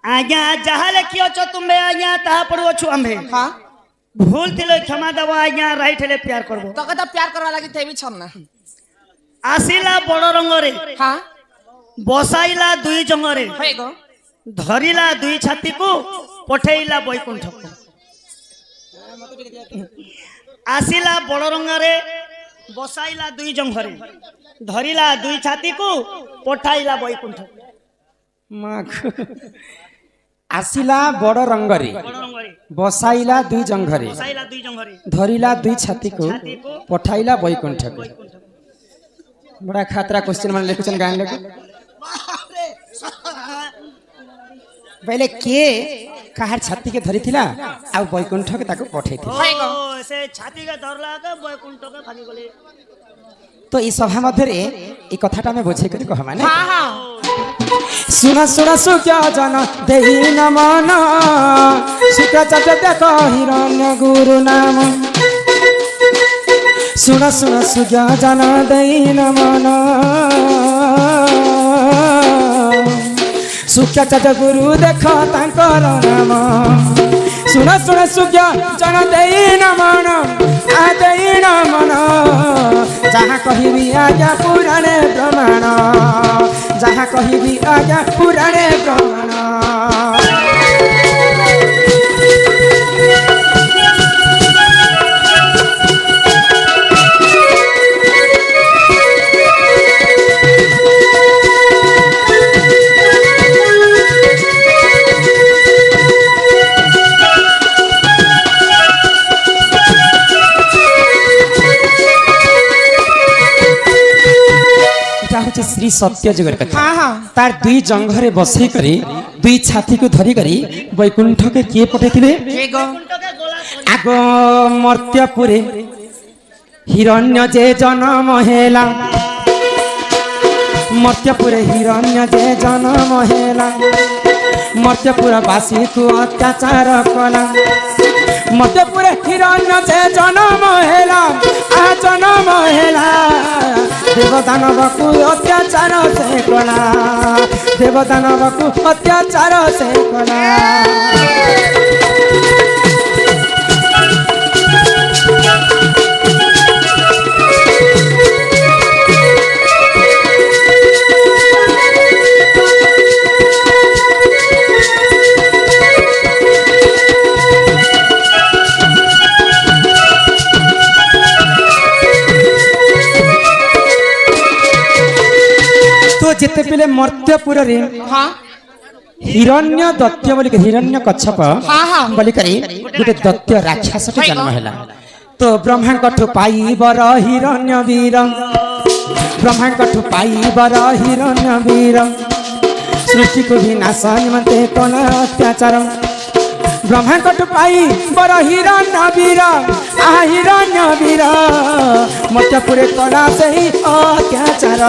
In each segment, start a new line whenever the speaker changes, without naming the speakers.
आज्ञा जहाँ लेखी अच्छो तुम्हें आज्ञा ताहा पड़ो छु आम्भे
हाँ
भूल थिलो क्षमा दबो आज्ञा राइट हेले प्यार करबो
तो कदा प्यार करवा लगी थे भी छन ना
आसिला बड़ रंगरे
हाँ
बसाइला दुई जंगरे
हे गो
धरिला दुई छाती को पठेइला बैकुंठ को आसिला बड़ रंगरे बसाइला दुई जंगरे धरिला दुई छाती को पठाइला बैकुंठ
आसिला बड़ रंगरे बसाइला दुई जंघरे धरिला दुई छाती को पठाइला बैकुंठ को बड़ा खतरा क्वेश्चन मन लिखुछन गान लेको पहले के कहार छाती के धरी थिला आ बैकुंठ के ताको पठै थिला
ओ से छाती के धरला के बैकुंठ के भागी गले
तो ई सभा मध्य रे ई कथाटा में बुझे करी कह माने
हाँ हाँ
सुना सुना सुक्या जन देहि न मन सुक्या चट देखो हिरण्य गुरु नाम सुना सुना सुक्या जन देहि न मन सुक्या चट गुरु देखो तांकर नाम सुना सुना सुक्या जन देहि न मन आ देहि न मन जहाँ कहिबी आज्ञा पुराणे प्रमाण जहाँ कहिबी आज्ञा पुराणे प्रमाण श्री सत्य जगत कथा
हाँ हाँ
तार दुई जंघरे बसई करी दुई छाती को धरी करी बैकुंठ के किए पठेथिले
हे गो
आग मर्त्यपुरे हिरण्य जे जन्म हेला मर्त्यपुरे हिरण्य जे जन्म हेला मर्त्यपुर वासी को अत्याचार कला मर्त्यपुरे हिरण्य जे जन्म हेला आ जन्म हेला देवदानव को अत्याचार से कला देवदानव को अत्याचार से कला जेते पहले मर्त्यपुर रे
हाँ
हिरण्य दत्य बोली हिरण्य कच्छप
हाँ हाँ
बोली करी गोटे दत्य राक्षस जन्म हैला तो ब्रह्मा कठु पाई बर हिरण्य वीर ब्रह्मा कठु पाई बर हिरण्य वीर सृष्टि को विनाश निमंते कोन अत्याचार ब्रह्मा कठु पाई बर हिरण्य वीर आ हिरण्य वीर मत्यपुरे कला से ही अत्याचार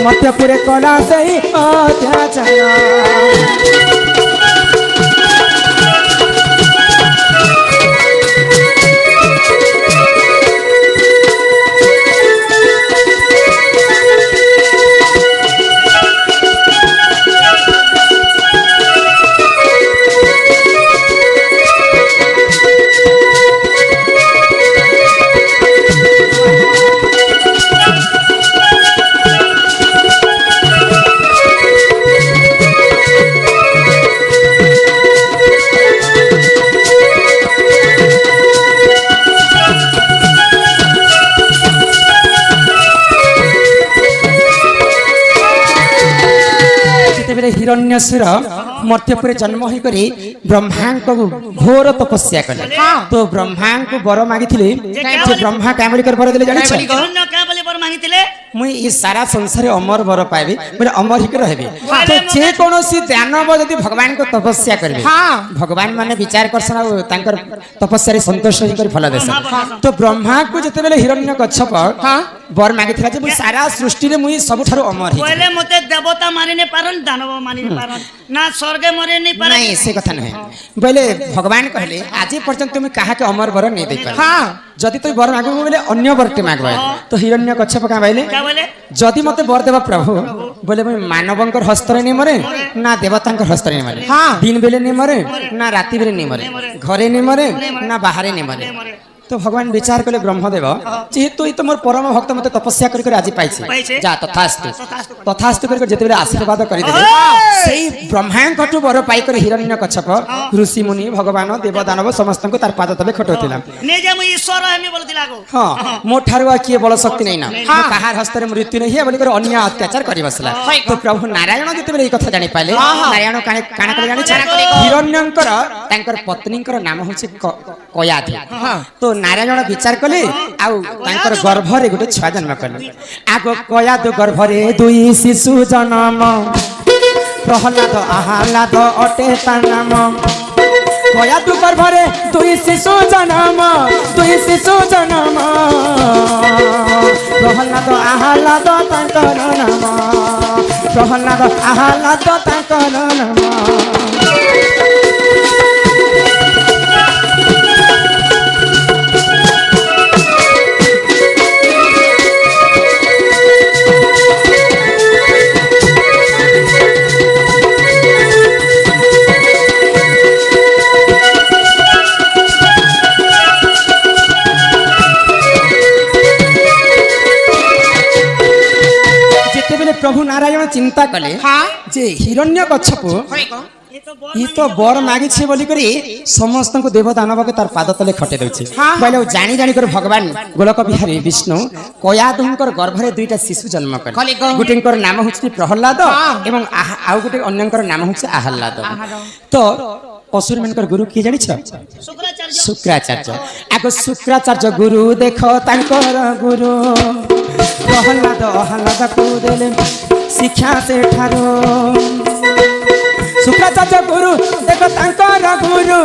मत्यपुरे कला से ही अत्याचार हिरण्यसुर मर्त्यपुरे जन्म होई करी ब्रह्मा को घोर तपस्या कले तो ब्रह्मा को बर मागिथिले जे ब्रह्मा का बोली कर बर देले जानि छ
कौन का बोली बर मांगितिले
मुई ई सारा संसार अमर बर पाइबे माने अमर हिक रहबे तो जे कोनोसी दानव यदि भगवान को तपस्या करबे भगवान माने विचार करसन तांकर तपस्या रे संतोष होई कर फल देसन तो ब्रह्मा को जते बेले हिरण्य कच्छप बर मागिथिला जे मुई सारा सृष्टि रे मुई सब थारो अमर हि
पहले मते देवता मानिने पारन दानव मानिने पारन ना स्वर्गे मरे नहीं पारे
नहीं से कथा नहीं बोले भगवान कहले आज पर्यंत तुम कहा के अमर वर नहीं दे पार
हाँ
जदि तुम वर मागो बोले अन्य वरटे मागबा तो हिरण्य कच्छप का बोले
क्या बोले
जदि मते वर देबा प्रभु बोले मैं मानवंकर हस्तरे नहीं मरे ना देवतांकर हस्तरे नहीं मरे
हाँ।
दिन बेले नहीं मरे ना राति बेले नहीं मरे घरे नहीं मरे ना बाहरे नहीं मरे तो भगवान विचार कले ब्रह्मदेव जेहेतु ई तमर परम भक्त मते तपस्या करि करि आज
पाइछे।
पाइछे जा तथास्तु तथास्तु करि जेते बेले आशीर्वाद करि देले सेई ब्रह्मांकटु बर पाई कर हिरण्यकच्छप ऋषि मुनि भगवान देव दानव समस्त को तार पाद तले खटोतिला
ने जे मु ईश्वर हमी बोलति लागो
हां मो ठारु आ किए बल शक्ति नै ना कहार हस्ତରେ मृत्यु नै हे बोली कर अन्य अत्याचार करि बसला तो प्रभु नारायण जेते बेले ई कथा जानि पाइले नारायण काना कर जानि हिरण्यंकर तांकर पत्नींकर नाम होछि कयाधि तो नारायण विचार कले आउ तांकर गर्भरे गोटे छुआ जन्म कले आगो कयाधि गर्भरे दुई शिशु जन्म प्रहलाद आह्लाद अटे तार नाम कयाधि गर्भरे दुई शिशु जन्म प्रहलाद आह्लाद तांकर नाम प्रहलाद आह्लाद तांकर नाम प्रभु नारायण चिंता कले
हाँ
जे हिरण्यकच्छप
ये तो बोल
ई तो बर मागी छे बोली करी समस्त को देव दानव के तार पाद तले खटे दउछे
हाँ।
पहिले जानी जानी कर भगवान गोलक बिहारी विष्णु कयाधुंकर गर्भरे दुईटा शिशु जन्म
कले
कले
गो।
गुटेंकर नाम होछि प्रहलाद
हाँ।
एवं आउ गुटे अन्यंकर नाम होछि आह्लाद तो असुर मनकर गुरु की जानि छ
शुक्राचार्य
शुक्राचार्य आगो शुक्राचार्य गुरु देखो तांकर गुरु प्रहलाद आह्लाद को देले शिक्षा से ठारो शुक्राचार्य गुरु देखो तांकर गुरु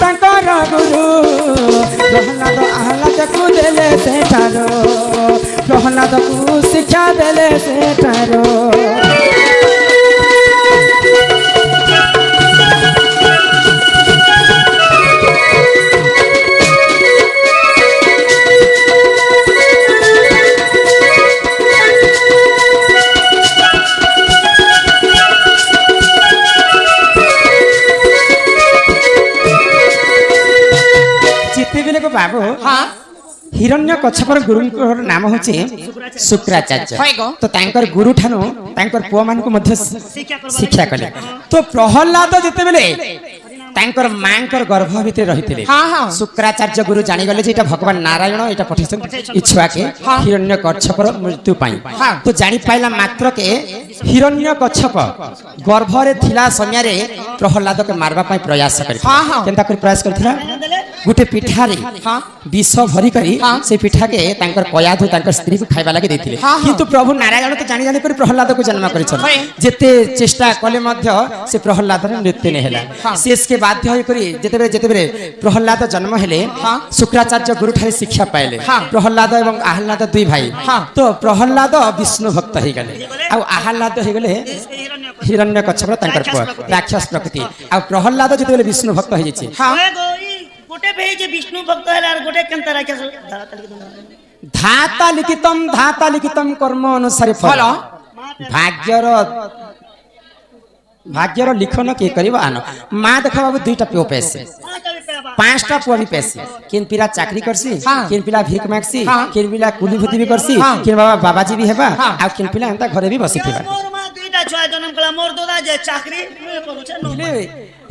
तांकर गुरु प्रहलाद आह्लाद को देले से ठारो प्रहलाद को शिक्षा देले से ठारो बाबू
हाँ
हिरण्यकच्छपर गुरुଙ୍କର नाम होचे शुक्राचार्य
होय गो।
तो तांकर गुरु ठानु तांकर पुआ मान को मध्य शिक्षा कले तो प्रहलाद जेते बेले तांकर मांकर गर्भ भितर रहिथिले
हाँ, हाँ।
शुक्राचार्य गुरु जानि गले जे एटा भगवान नारायण एटा पठिसन इच्छा के हिरण्यकच्छपर मृत्यु पाई
हाँ।
तो जानि पाइला मात्र के हिरण्यकच्छप गर्भ रे थिला समय रे प्रहलाद के मारबा पाई प्रयास करि
हाँ, हाँ।
केनता कर प्रयास करथिला गुटे पिठारे
हाँ।
विष भरी करी
हाँ।
से पिठा के तांकर कयाधु तांकर स्त्री को खाइबा लागि देथिले
हाँ, हाँ।
किंतु प्रभु नारायण तो जानि जानि कर प्रहलाद को जन्म करिछन
हाँ।
जेते चेष्टा कले मध्य से प्रहलाद रे मृत्यु नै हैला
हाँ।
शेष के बाध्य होई करी जेतेबेले प्रहलाद जन्म हेले
हाँ।
शुक्राचार्य गुरु ठारे शिक्षा पाइले
हाँ।
प्रहलाद एवं आह्लाद दुई भाई
हाँ।
तो प्रहलाद विष्णु भक्त हे गले आ आह्लाद हे गले हिरण्यकच्छप तांकर राक्षस प्रकृति आ प्रहलाद जेतेबेले विष्णु भक्त हे जैछि
हाँ
ओए गोई गोटे भे जे विष्णु भक्त हैला और गोटे केनता राक्षस
धाता लिखितम कर्म अनुसारे फल भाग्यर लिखन किए करबा आनो मां देख बाबू दुईटा पुओ पैसे पांचटा पुआ भी पैसे किन पिला चाकरी करसी
हाँ।
किन पिला भीख मागसी
हाँ।
किन पिला कुली भूति भी करसी
हाँ।
किन बाबा बाबाजी भी हेबा
हाँ।
आ किन पिला एंता घरे भी बसी थिबा
मोर मां दुईटा छुआ जन्म कला मोर दोदा जे चाकरी करूछे नो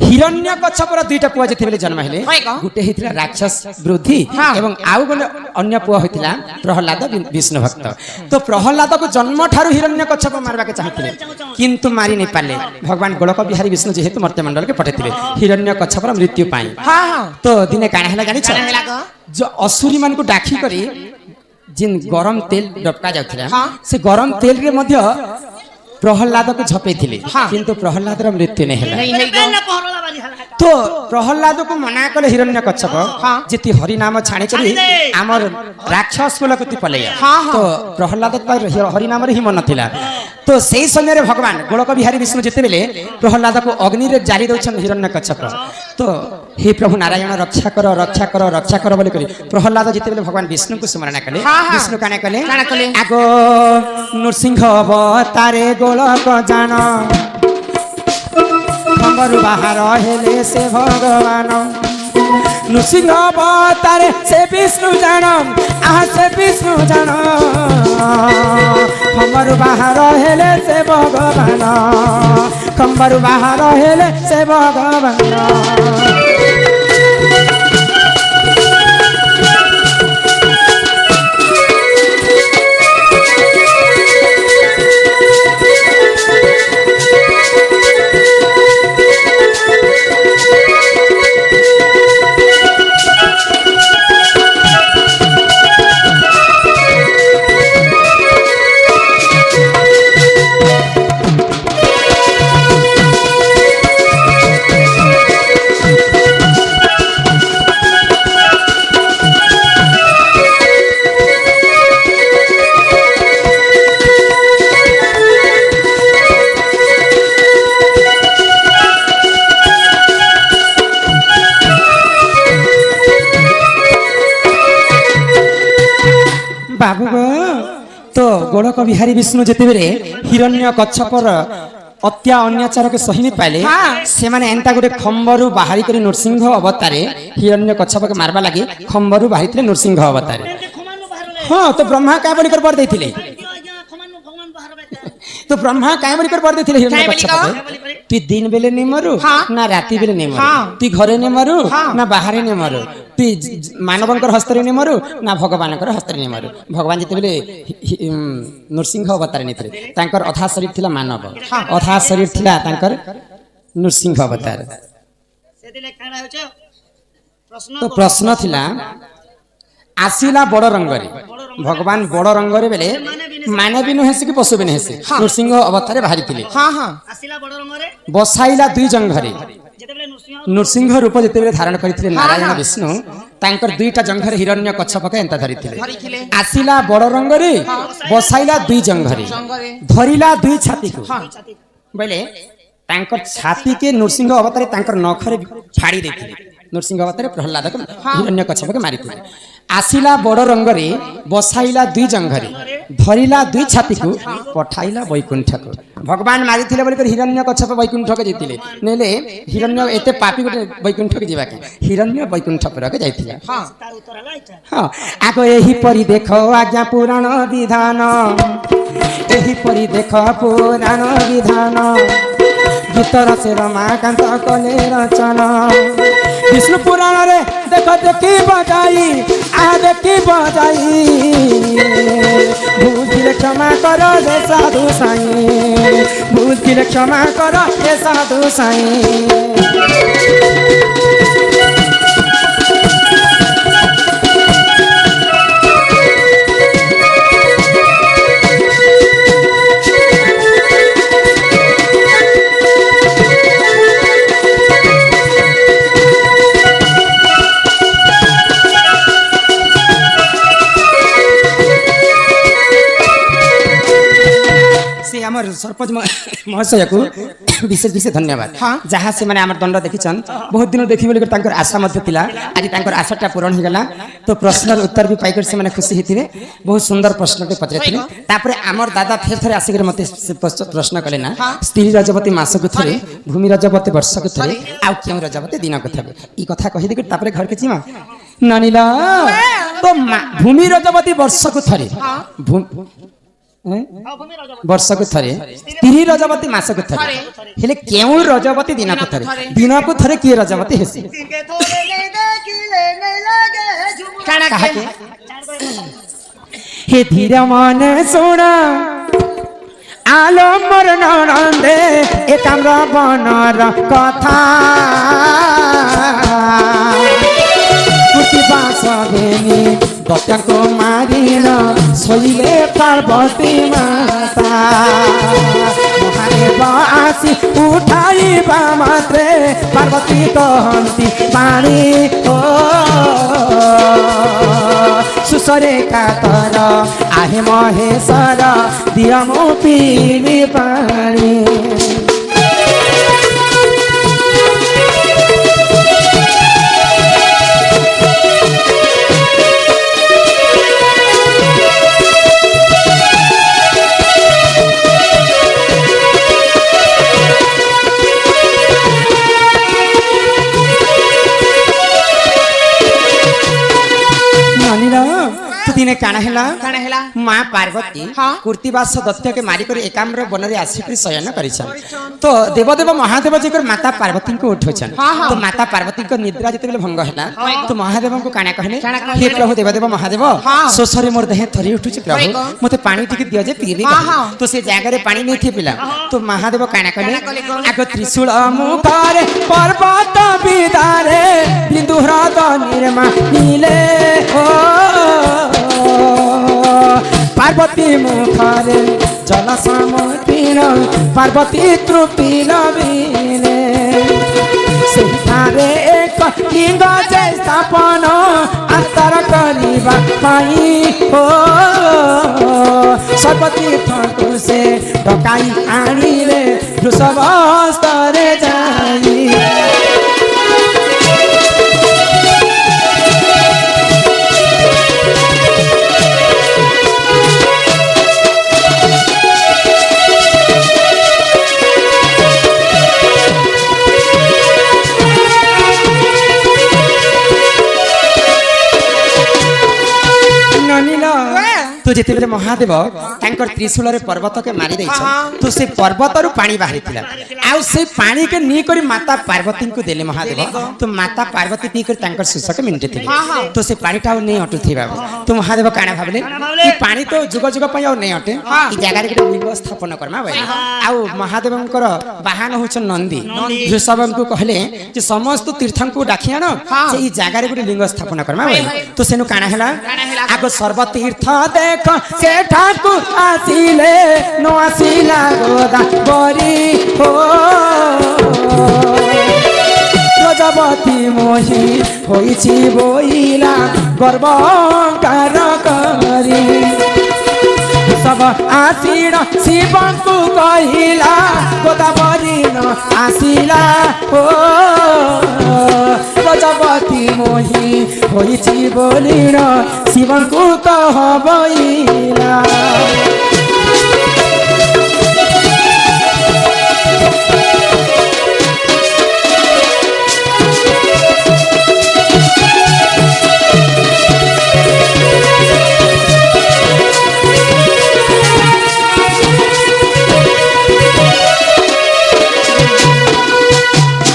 हिरण्यकच्छपर दुईटा पुआ जेतेबेले जन्म हेले
होय गो।
गुटे हिथिला राक्षस वृद्धि
हाँ।
एवं आउ गोले अन्य पुआ होइतिला प्रहलाद विष्णु भक्त तो प्रहलाद को जन्म ठारु हिरण्यकच्छप मारबा के चाहतिले किंतु मारी नै पाले भगवान गोलक बिहारी विष्णु जेहेतु मर्त्य मंडल के पठेतिले हिरण्यकच्छपर मृत्यु पाई
हाँ हाँ
तो दिने काना हैला जानि छ
काना हैला गो?
जो असुरी मान को डाकी करी जिन गरम तेल डबका जाउथिला
हाँ।
से गरम तेल रे मध्य प्रहलाद को झपे थिले
हाँ।
किंतु प्रहलाद र मृत्यु नै हैला
नहीं
मेरे
नहीं
पेन
गो।
ना पहरला वाली
तो प्रहलाद को मना कले हिरण्य कच्छप जेती हरि नाम छाणी करी हमर राक्षस को लकती पलैया तो प्रहलाद हरि नाम रे ही मन थिला तो सेही समय रे भगवान गोलक बिहारी विष्णु जेते बेले प्रहलाद को अग्नि रे जारी दउछन हिरण्य कच्छप तो हे प्रभु नारायण रक्षा कर रक्षा कर रक्षा कर बोली करी प्रहलाद जेते बेले भगवान विष्णु को स्मरण कले विष्णु काने कले आगो नृसिंह अवतारे गोलक जान खबर बाहर हेले से भगवान नृसिंह अवतारे से विष्णु जान आहा से विष्णु जान खबर बाहर हेले से भगवान खबर बाहर हेले से भगवान बाबू गो तो गोलक बिहारी विष्णु जेते बेले हिरण्य कच्छपर हत्या अन्याचार के सही नहीं पाइले से माने एंता गोटे खंबरु बाहरी करी नृसिंह अवतारे हिरण्य कच्छप के मारबा लागि खंबरु बाहरी नृसिंह अवतारे हाँ तो ब्रह्मा काय बोली कर बर देथिले तो ब्रह्मा काय बोली कर बर देथिले हिरण्य कच्छप तु दिन बेले नहीं मरु ना राति बेले नहीं मरु तु घरे नहीं मरु ना बाहरे नहीं मरु तु मानवंकर हस्तरे नहीं मरु ना भगवानकर हस्तरे नहीं मरु भगवान जेते बेले नृसिंह अवतार नहीं थे तांकर अधा शरीर थिला मानव अधा शरीर थिला तांकर नृसिंह अवतार तो प्रश्न थिला आसिला बड़ रंगरे भगवान बड़ रंगरे बेले माने भी नहेसे कि पशु भी नहेसे नृसिंह अवतारे बाहरी थिले बसाइला दुई जंघरे नृसिंह रूप जेते बेले धारण करिथिले नारायण विष्णु तांकर दुईटा जंघरे हिरण्य कच्छप के एंता धरिथिले आसिला बड़ रंगरे बसाइला दुई जंघरे धरिला दुई छाती को बोले तांकर छाती के नृसिंह अवतारे तांकर नखरे फाड़ी देथिले नृसिंह अवतारे प्रहलाद को हिरण्य कच्छप के मारिथिले आसिला बड़ रंगरे बसाइला दुई जंघरे धरिला दुई छाती को पठाइला वैकुंठ को भगवान मारिथिले बोली हिरण्य कच्छप वैकुंठ के जेतिले नेले हिरण्य एते पापी गोटे वैकुंठ के जीवा के हिरण्य वैकुंठ पर के जाइथिले हां आगो एही परि देखो आज्ञा पुराण विधान एही परि देखो पुराण विधान गीतर से रमाकांत कले रचना विष्णु पुराण रे देखो देखी बजाई आ देखी बजाई भूल क्षमा करो रे साधु साईं भूल क्षमा करो रे साधु साईं सरपंच महाशय को विशेष विशेष धन्यवाद जहाँ से मैंने दंड देखीन बहुत दिन देखी बोल आशा थिला आज आशाटा पूरण हो गला तो प्रश्न उत्तर भी पाइकर से मैंने खुशी होते बहुत सुंदर प्रश्न पचारे आमर दादा फेर थे आसिक मत प्रश्न कले ना स्त्री रजवती मास को थे भूमि रजवती वर्ष को थे आउ क्यों रजवती दिन को थे ई कथा कहीदे घर के जीमा नानीला तो भूमि रजवती वर्ष को थे वर्ष को थे स्त्री रजवती मास को थे हेले क्यों रजवती दिन को थे दिन को थे किए रजवती हेसी हे धीर मन सोना आलो मोर नंदे एकाम्र बनर कथा कुटी बास बेनी दत्ता को मारिल सोइले पार्वती माता महादेव आसी उठाइबा मात्रे पार्वती कहती पानी ओ सुसरे कातर आहे महेश्वर दिया मो पीबी पानी दिने काना है माँ पार्वती
हाँ?
कुर्तिवास दत्त के मारिक एकाम्र वन में आसिक शयन करिछन तो देवदेव महादेव जी माता पार्वती को उठोछन
हाँ, हाँ।
तो माता पार्वती को निद्रा जिते भंग है तो महादेव को काना कहने
काना कहले?
हे प्रभु देवदेव महादेव
हाँ।
शोषरे मोर देह थरी उठुछि प्रभु
कह।
मते पानी टिके दियो जे पीबी
हाँ, हाँ।
तो से जगह रे पानी नहीं थी पिला तो महादेव काना कहले
काना कहले?
आगो त्रिशूल मुखारे पर्वत बिदारे बिंदु ह्रद निर्मा नीले ओ पार्वती मुखारे जल समुद्र पार्वती तृप्ति लबीने सेठारे एक लिंग जे स्थापन अंतर करिबा पाई हो सर्वतीर्थ से डकाई आनिले वृषभ स्तरे जाई तो जिते बेले महादेव तांकर त्रिशूल रे पर्वत के मारी दैछ तो से पर्वत रु पानी बाहरी थिला आ से पानी के नी करी माता पार्वती को देले महादेव तो माता पार्वती पी कर तांकर सुसक मिनटे थिले तो से पानी टा नै अटु थिबा तो महादेव काना भाबले कि पानी तो जुग जुग पय नै अटे ई जगह रे लिंग स्थापन करमा भाई आ महादेवंकर वाहन होछ नंदी वृषभ को कहले जे समस्त तीर्थं को डाखिया न से ई जगह रे लिंग स्थापन करमा भाई तो सेनु काना हला आगो सर्व तीर्थ देख से ठाकुर आसिले नो आसिला गोदा बरी हो प्रजापति मोही होइछि बोइला गर्व कार करी सब आसीन शिव को कहिला गोदावरी न आसिला हो प्रजापति मोही होइछि बोलिन शिव को कहबइला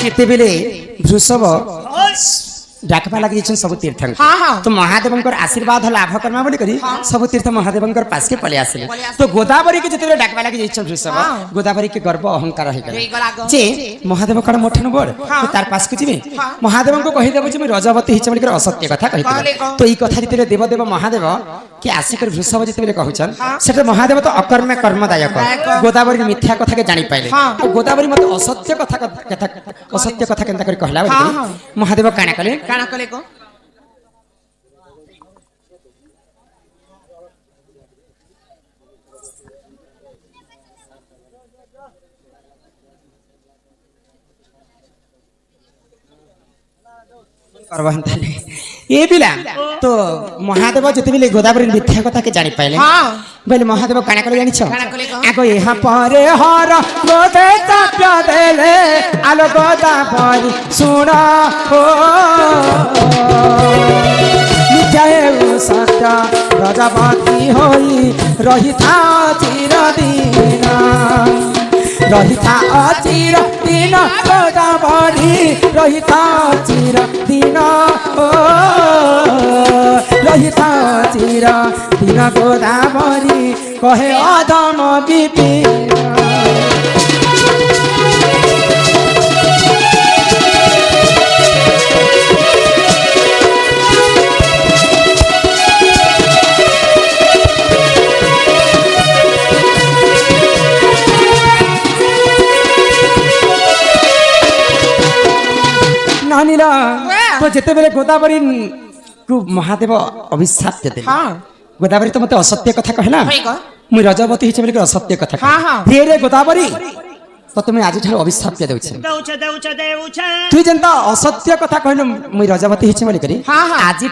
केते बेले वृषभ डाकपा लगी सब तीर्थ तो महादेव आशीर्वाद लाभ करमा बोली करी सब तीर्थ महादेव पास के पले आसिले तो गोदावरी के जिते डाकपा लगी वृषभ गोदावरी के गर्व अहंकार जे महादेव कण मोठन बड़ तो तार पास को जीवे महादेव को कहि देबो जे मैं रजवती हिच बोली असत्य कथा कहि तो ई कथा जिते देवदेव महादेव के आसिकर वृषभ जिते कहउछन सेटे महादेव तो अकर्म कर्मदायक गोदावरी मिथ्या कथा के जानि पाइले तो गोदावरी मत असत्य कथा केनता कर कहला महादेव काना कले
काना कले को
ये बिला तो महादेव जिते गोदावरी मिथ्या कथा के जानि पाइले बोले महादेव काना करे जानि छ आगो यहाँ परे हर गोदे ताप्य देले आलो गोदावरी सुन हो मिथ्या सत्य प्रजापति होई रहिथा चिरदिन रहिथा अचिर दिन गोदावरी रहिथा चिर दिन ओ रहिथा चिर दिन गोदावरी कहे अधम विपिन ନାନୀର
Wow.
ତ ଯେତେବେଳେ ଗୋଦାବରୀ କୁ ମହାଦେବ ଅଭିଶାପ ଦେଲେ
ହଁ
ଗୋଦାବରୀ ତ ମତେ ଅସତ୍ୟ କଥା କହିଲା
ଭାଇ କହ
ମୁଁ ରଜବତୀ ହେଇଛି ବୋଲି ଅସତ୍ୟ କଥା
ହଁ, ହଁ।
ରେ ଗୋଦାବରୀ ତ তুমি ଆଜିଠାରୁ ଅଭିଶାପ ଦେଉଛ
ଦେଉଛେ ଦେଉଛେ ଦେଉଛେ
তুই ଯେନ୍ତା ଅସତ୍ୟ କଥା କହିଲୁ ମୁଁ ରଜବତୀ ହେଇଛି ବୋଲି କରି
ହଁ, ହଁ।
ଆଜି